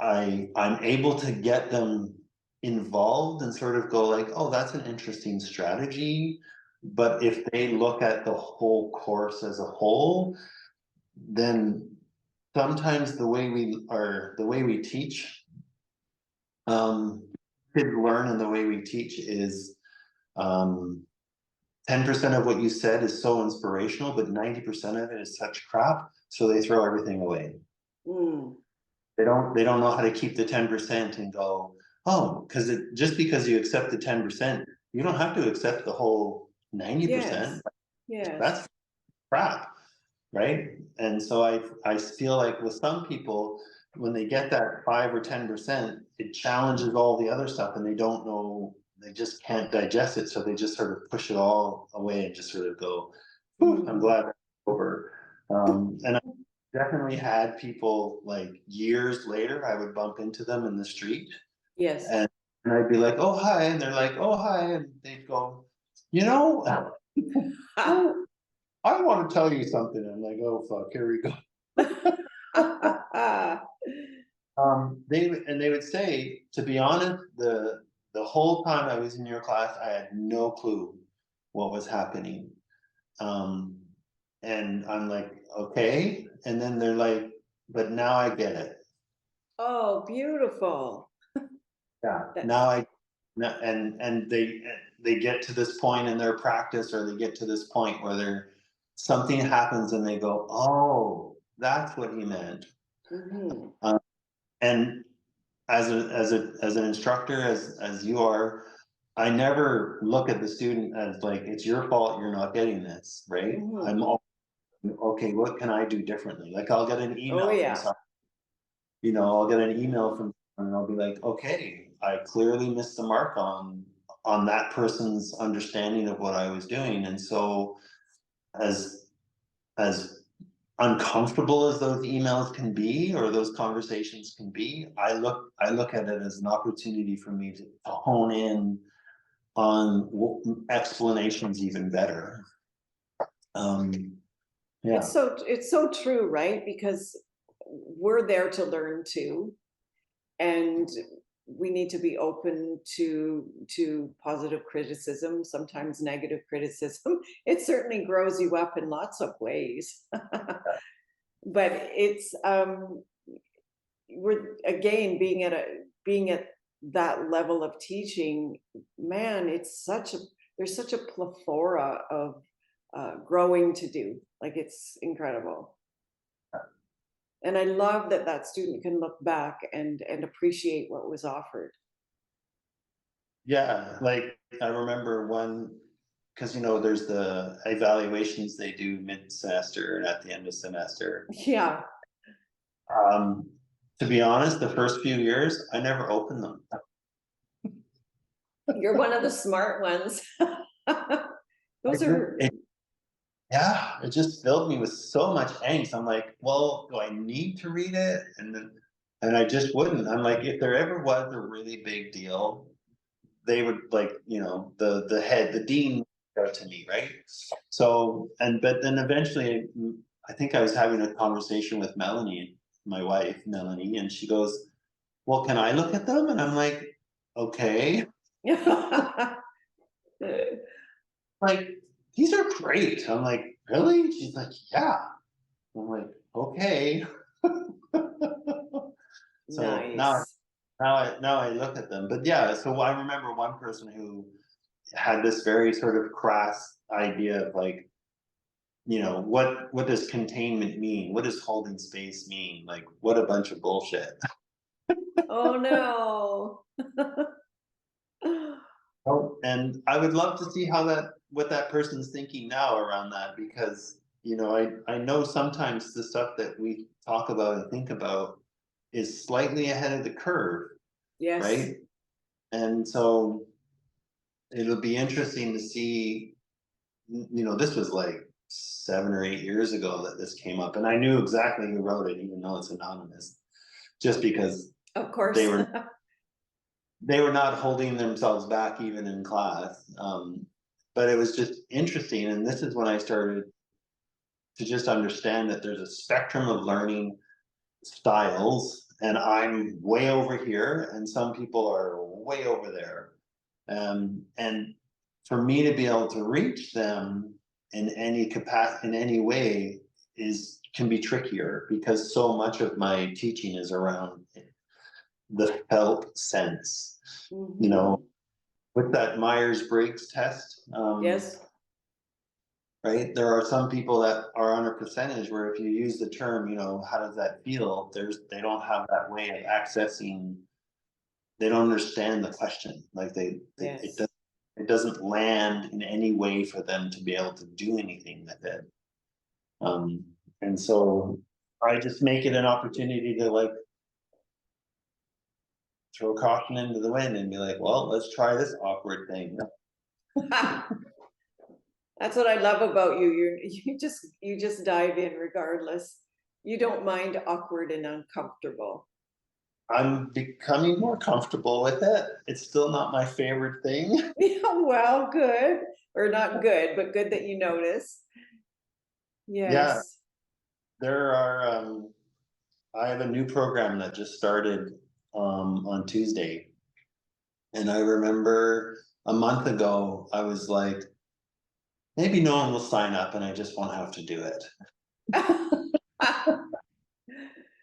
I'm able to get them involved and sort of go like, oh, that's an interesting strategy. But if they look at the whole course as a whole, then sometimes the way we teach, kids learn, and the way we teach is 10% of what you said is so inspirational, but 90% of it is such crap, so they throw everything away. They don't know how to keep the 10% and go, oh, just because you accept the 10%, you don't have to accept the whole 90%. Yes. That's crap, right? And so I feel like with some people, when they get that 5 or 10%, it challenges all the other stuff, and they don't know, they just can't digest it, so they just sort of push it all away and just sort of go, "Whew, I'm glad that's over." And I definitely had people, like, years later, I would bump into them in the street, Yes. and I'd be like, "Oh, hi," and they're like, "Oh, hi," and they'd go, "You know, oh, I want to tell you something." I'm like, "Oh, fuck, here we go." They would say, to be honest, the whole time I was in your class, I had no clue what was happening. Um, and I'm like, okay. And then they're like, but now I get it. Oh, beautiful. Yeah. That, Now and they get to this point in their practice, or they get to this point where something happens and they go, oh, that's what he meant. mhm. And as an instructor, as you are, I never look at the student as like, it's your fault you're not getting this, right? Mhm. I'm all, okay, what can I do differently? Like, I'll get an Oh, email from yeah. some, I'll get an email from someone, and I'll be like, okay, I clearly missed the mark on that person's understanding of what I was doing. And so as as uncomfortable as those emails can be, or those conversations can be, I look at it as an opportunity for me to hone in on explanations even better. Um, yeah, It's so true, right? Because we're there to learn too, and we need to be open to positive criticism, sometimes negative criticism. It certainly grows you up in lots of ways. But it's we're again being at that level of teaching, man, it's such a there's such a plethora of growing to do. Like, it's incredible. And I love that that student can look back and appreciate what was offered. yeah. Like, I remember one, because there's the evaluations they do mid-semester and at the end of semester. Yeah, Um, to be honest, the first few years, I never opened them. you're one of the smart ones. I Those just, are, yeah, it just filled me with so much angst. I'm like, well, do I need to read it? And I just wouldn't. I'm like, if there ever was a really big deal, they would, like, the dean would out to me, right? So, but then eventually, I think I was having a conversation with Melanie, my wife, Melanie, and she goes, well, can I look at them? And I'm like, okay. Like, these are great. I'm like, really? She's like, yeah. I'm like, okay. So nice. now I look at them. But yeah, so I remember one person who had this very sort of crass idea of, like, what does containment mean? What does holding space mean? Like, what a bunch of bullshit. Oh no. Oh, and I would love to see what that person's thinking now around that, because I know sometimes the stuff that we talk about and think about is slightly ahead of the curve, Yes. right? And so it'll be interesting to see. This was like 7 or 8 years ago that this came up, and I knew exactly who wrote it, even though it's anonymous, just because Of they course. were they were not holding themselves back even in class. But it was just interesting, and this is when I started to just understand that there's a spectrum of learning styles, and I'm way over here, and some people are way over there. And for me to be able to reach them in any capacity, in any way, can be trickier, because so much of my teaching is around the felt sense. You know, Mhm. with that Myers-Briggs test, Yes. right? There are some people that are on a percentage where if you use the term, how does that feel? They don't have that way of accessing. They don't understand the question. Like, Yes. it doesn't land in any way for them to be able to do anything with it. Um, and so I just make it an opportunity to, like, throw caution into the wind and be like, well, let's try this awkward thing. That's what I love about you. You just dive in regardless. You don't mind awkward and uncomfortable. I'm becoming more comfortable with it. It's still not my favorite thing. Yeah, well, good. Or not good, but good that you notice. Yeah, Yes. there are I have a new program that just started on Tuesday. And I remember a month ago, I was like, maybe no one will sign up and I just won't have to do it.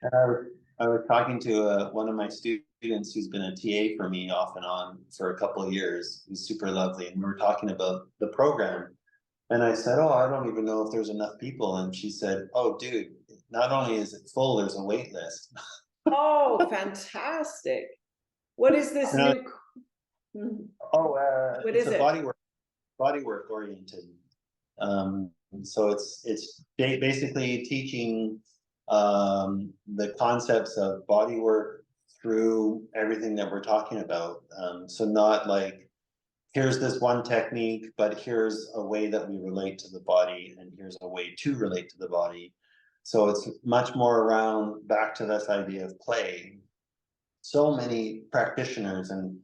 And I was talking to one of my students who's been a TA for me off and on for a couple of years. He's super lovely. And we were talking about the program. And I said, oh, I don't even know if there's enough people. And she said, oh, dude, not only is it full, there's a wait list. Oh, fantastic. What is this And I, new? oh, What it's is a it? body work oriented. So it's basically teaching the concepts of body work through everything that we're talking about. So not like, here's this one technique, but here's a way that we relate to the body, and here's a way to relate to the body. So it's much more around back to this idea of play. So many practitioners and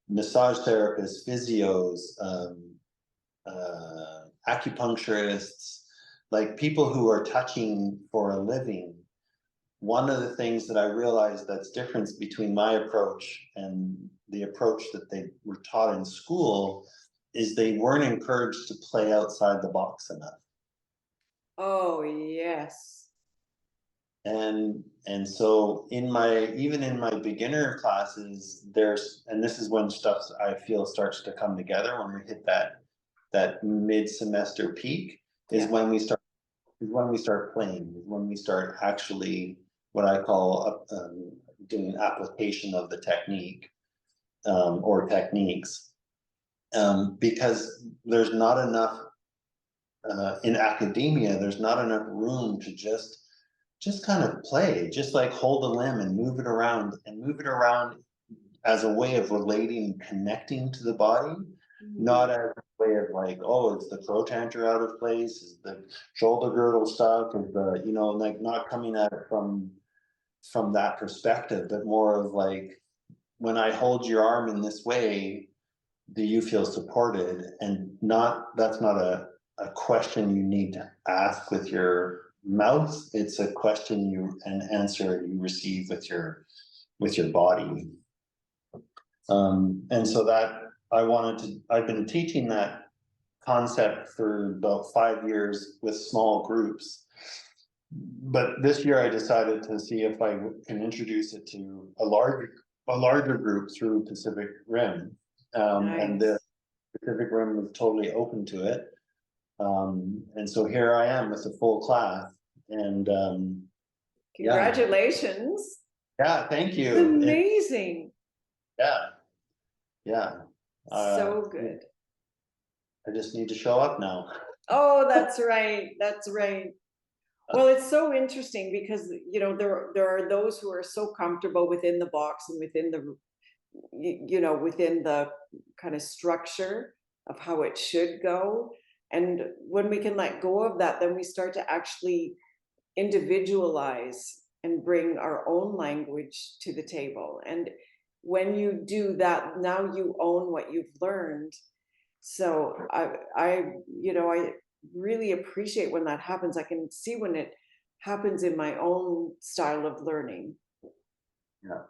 massage therapists, physios, acupuncturists, like people who are touching for a living. One of the things that I realized that's different between my approach and the approach that they were taught in school is they weren't encouraged to play outside the box enough. Oh, yes. And so even in my beginner classes, and this is when stuff I feel starts to come together when we hit that mid-semester peak, is Yeah. when we start playing, is when we start actually what I call doing application of the technique or techniques, because there's not enough in academia. There's not enough room to just kind of play, just like hold a limb and move it around as a way of relating, connecting to the body, not as a way of like, oh, is the protractor out of place? Is the shoulder girdle stuck? Is the, like not coming at it from that perspective, but more of like, when I hold your arm in this way, do you feel supported? And that's not a question you need to ask with your mouth. It's a question an answer you receive with your body. And so that I've been teaching that concept for about 5 years with small groups. But this year I decided to see if I can introduce it to a larger group through Pacific Rim. And the Pacific Rim was totally open to it. And so here I am with a full class. And Congratulations. yeah, thank you. It's amazing. Yeah. So good. I just need to show up now. Oh, that's right. That's right. Well, it's so interesting because, there are those who are so comfortable within the box and within within the kind of structure of how it should go. And when we can let go of that, then we start to actually individualize and bring our own language to the table. And when you do that, now you own what you've learned. So I really appreciate when that happens. I can see when it happens in my own style of learning. Yeah.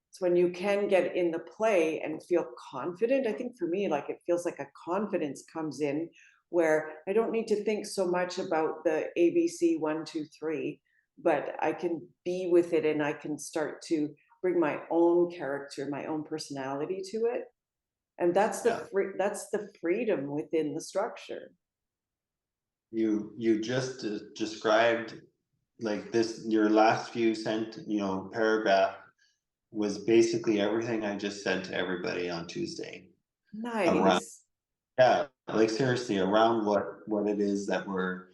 It's when you can get in the play and feel confident. I think for me, like, it feels like a confidence comes in where I don't need to think so much about the ABC 1, 2, 3, but I can be with it and I can start to bring my own character, my own personality to it. And that's the freedom within the structure. You just described like this, your last few paragraph was basically everything I just said to everybody on Tuesday. Nice. Like seriously, around what it is that we're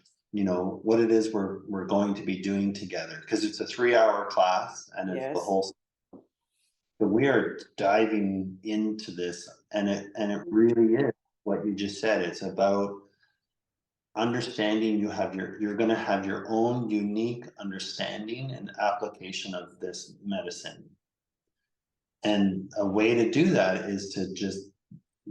going to be doing together, because it's a 3-hour class and it's the whole. So we are diving into this, and it really is what you just said. It's about understanding. You're going to have your own unique understanding and application of this medicine. And a way to do that is to just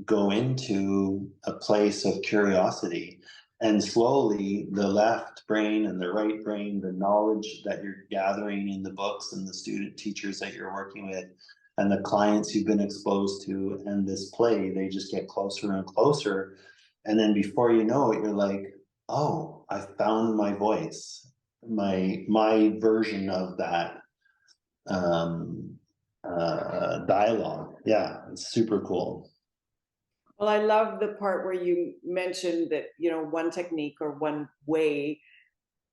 go into a place of curiosity, and slowly the left brain and the right brain, the knowledge that you're gathering in the books and the student teachers that you're working with and the clients you've been exposed to and this play, they just get closer and closer. And then before you know it, you're like, oh, I found my voice, my version of that um dialogue. Yeah, it's super cool. Well, I love the part where you mentioned that, one technique or one way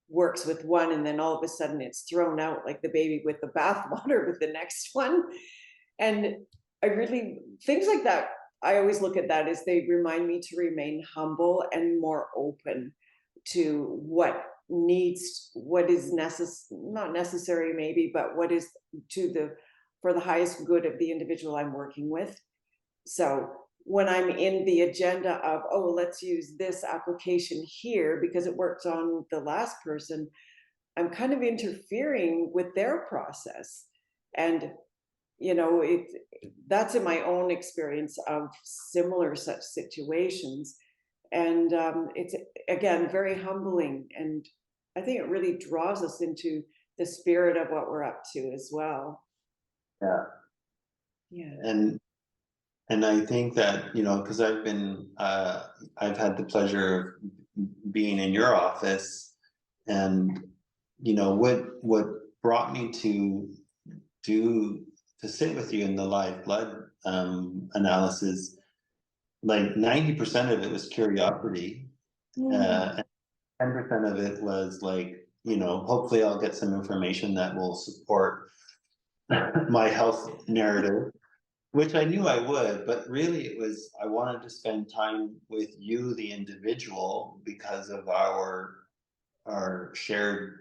works with one, and then all of a sudden it's thrown out like the baby with the bathwater with the next one. And things like that, I always look at that as they remind me to remain humble and more open to what is not necessary maybe, but what is for the highest good of the individual I'm working with. So when I'm in the agenda of, oh, let's use this application here because it works on the last person, I'm kind of interfering with their process. And, that's in my own experience of similar such situations. And it's, again, very humbling. And I think it really draws us into the spirit of what we're up to as well. Yeah. Yeah. And I think that, because I've had the pleasure of being in your office, and, what brought me to sit with you in the live blood analysis, like 90% of it was curiosity. And 10% of it was like, hopefully I'll get some information that will support my health narrative, which I knew I would, but really it was, I wanted to spend time with you, the individual, because of our shared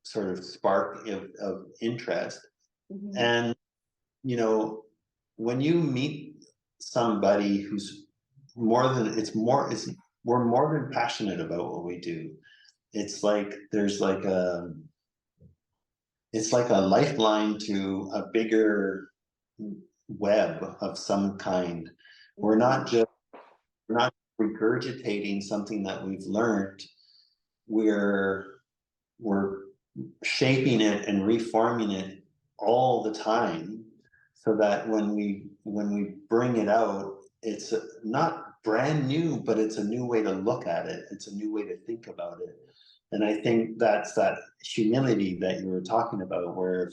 sort of spark of interest. Mhm. And, when you meet somebody who's we're more than passionate about what we do. It's like, it's like a lifeline to a bigger web of some kind. We're not regurgitating something that we've learned. We're shaping it and reforming it all the time, so that when we bring it out, it's not brand new, but it's a new way to look at it. It's a new way to think about it. And I think that's that humility that you were talking about, where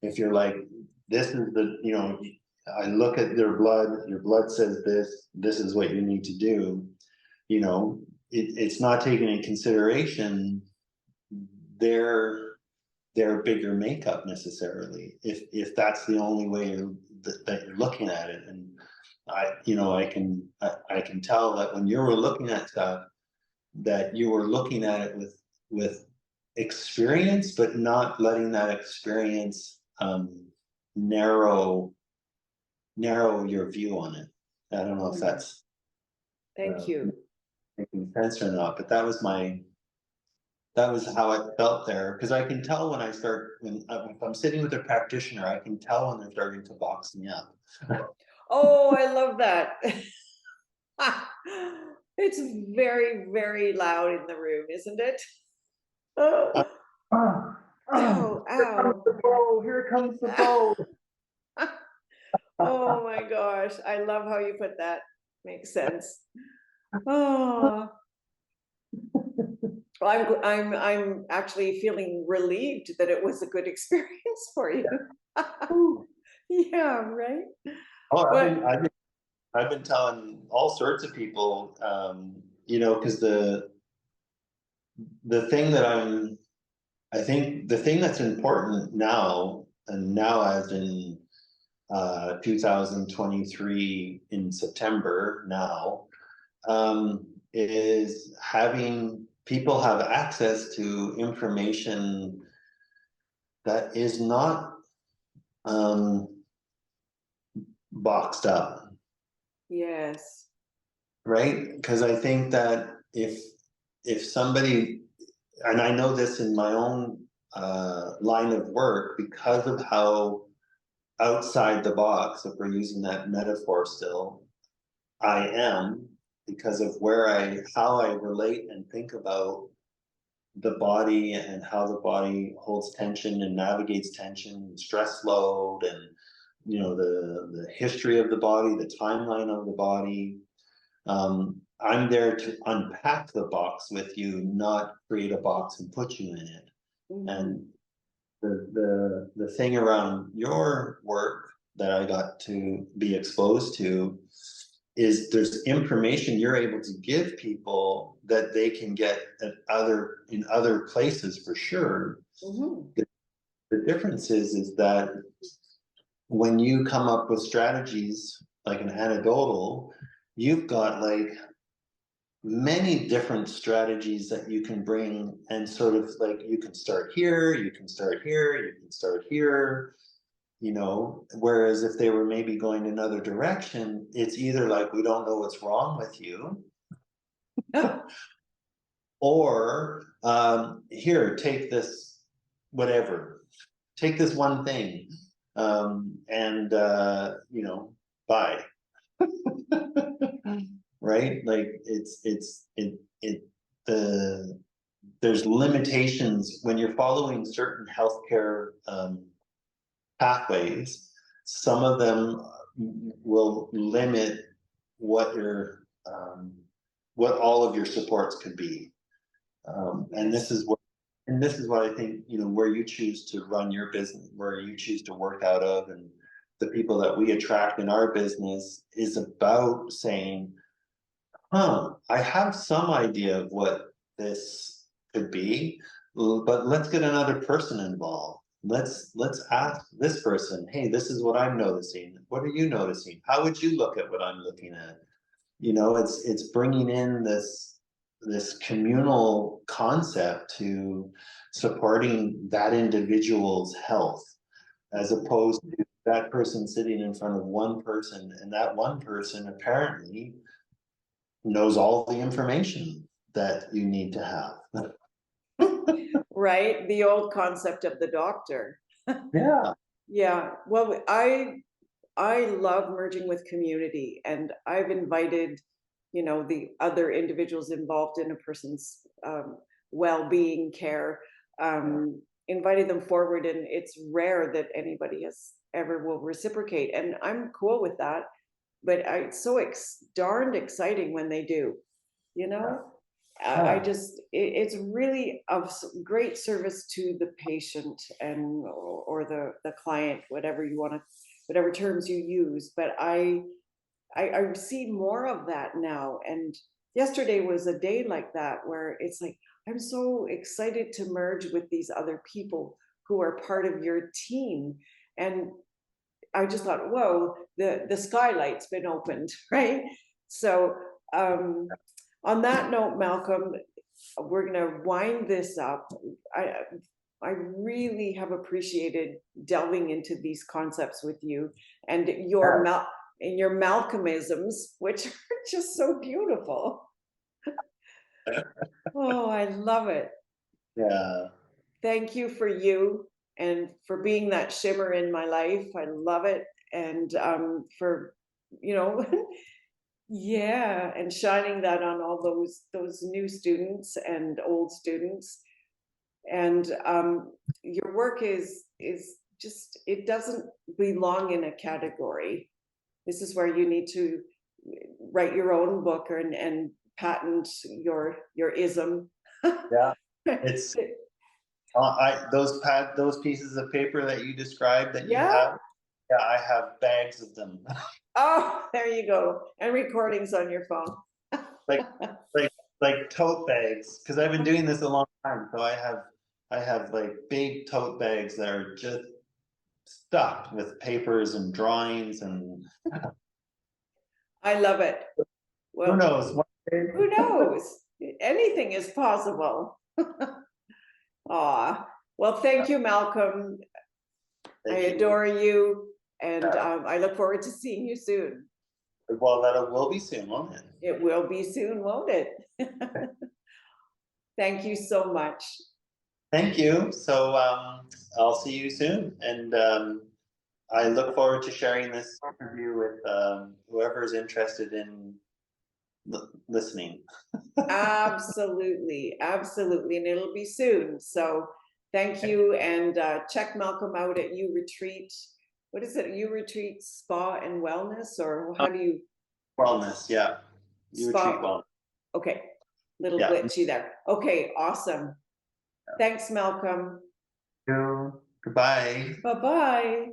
if you're like, this is I look at your blood says this is what you need to do, it's not taking into consideration their bigger makeup necessarily, if that's the only way that you're looking at it. And I can tell that when you were looking at stuff, that you were looking at it with experience, but not letting that experience narrow your view on it. I don't know if that's Thank you. making sense or not, but that was how it felt there. Because I can tell when if I'm sitting with a practitioner, I can tell when they're starting to box me up. Oh, I love that. It's very, very loud in the room, isn't it? Oh, Oh, ow, ow. here comes the bow. Oh my gosh, I love how you put that. Makes sense. Oh, well, I'm actually feeling relieved that it was a good experience for you. Yeah, right. Oh, But I've been telling all sorts of people, because the thing that I think the thing that's important now, and now as in 2023 in September now, is having people have access to information that is not boxed up, Yes. right? Because I think that if somebody, and I know this in my own line of work, because of how outside the box, if we're using that metaphor still, I am, because of how I relate and think about the body and how the body holds tension and navigates tension, stress load, and the history of the body, the timeline of the body. I'm there to unpack the box with you, not create a box and put you in it. Mm-hmm. And the thing around your work that I got to be exposed to is there's information you're able to give people that they can get in other places for sure. Mm-hmm. The difference is that when you come up with strategies like an anecdotal, you've got like many different strategies that you can bring, and sort of like you can start here, you can start here, you can start here, whereas if they were maybe going another direction, it's either like, we don't know what's wrong with you, or here, take this, whatever, take this one thing, and bye. Right? Like there's limitations when you're following certain healthcare pathways. Some of them will limit what what all of your supports could be. And this is what I think, where you choose to run your business, where you choose to work out of, and the people that we attract in our business is about saying, I have some idea of what this could be, but let's get another person involved. Let's ask this person, hey, this is what I'm noticing. What are you noticing? How would you look at what I'm looking at? It's bringing in this communal concept to supporting that individual's health, as opposed to that person sitting in front of one person, and that one person apparently knows all the information that you need to have. Right, the old concept of the doctor. Yeah. Yeah, well, I love merging with community, and I've invited, the other individuals involved in a person's well-being care, invited them forward, and it's rare that anybody ever will reciprocate, and I'm cool with that. But it's so darned exciting when they do, you know. I just, it's really of great service to the patient and or the client, whatever you want to, whatever terms you use. But I see more of that now. And yesterday was a day like that, where it's like, I'm so excited to merge with these other people who are part of your team. And I just thought, whoa, the skylight's been opened, right? So on that note, Malcolm, we're gonna wind this up. I really have appreciated delving into these concepts with you, and your Malcolmisms, which are just so beautiful. Oh, I love it. Yeah. Thank you for you and for being that shimmer in my life. I love it. And for, yeah, and shining that on all those new students and old students. And your work is just, it doesn't belong in a category. This is where you need to write your own book and patent your ism. Yeah. It's those pieces of paper that you described that you have. Yeah, I have bags of them. Oh, there you go. And recordings on your phone. like tote bags, because I've been doing this a long time. So I have like big tote bags that are just stuffed with papers and drawings, and I love it. Well, who knows? Who knows? Anything is possible. Aw. Well, thank you, Malcolm. I adore you. And Yeah. I look forward to seeing you soon. Well, that will be soon, won't it? It will be soon, won't it? Thank you so much. Thank you. So I'll see you soon, and I look forward to sharing this interview with whoever is interested in listening. Absolutely, absolutely, and it'll be soon. So thank you, and check Malcolm out at U Retreat. What is it? U Retreat Spa and Wellness, or how do you? Wellness, yeah. You retreat Spa. wellness. Okay, little Yeah. glitchy there. Okay, awesome. Thanks, Malcolm. Goodbye. Bye-bye.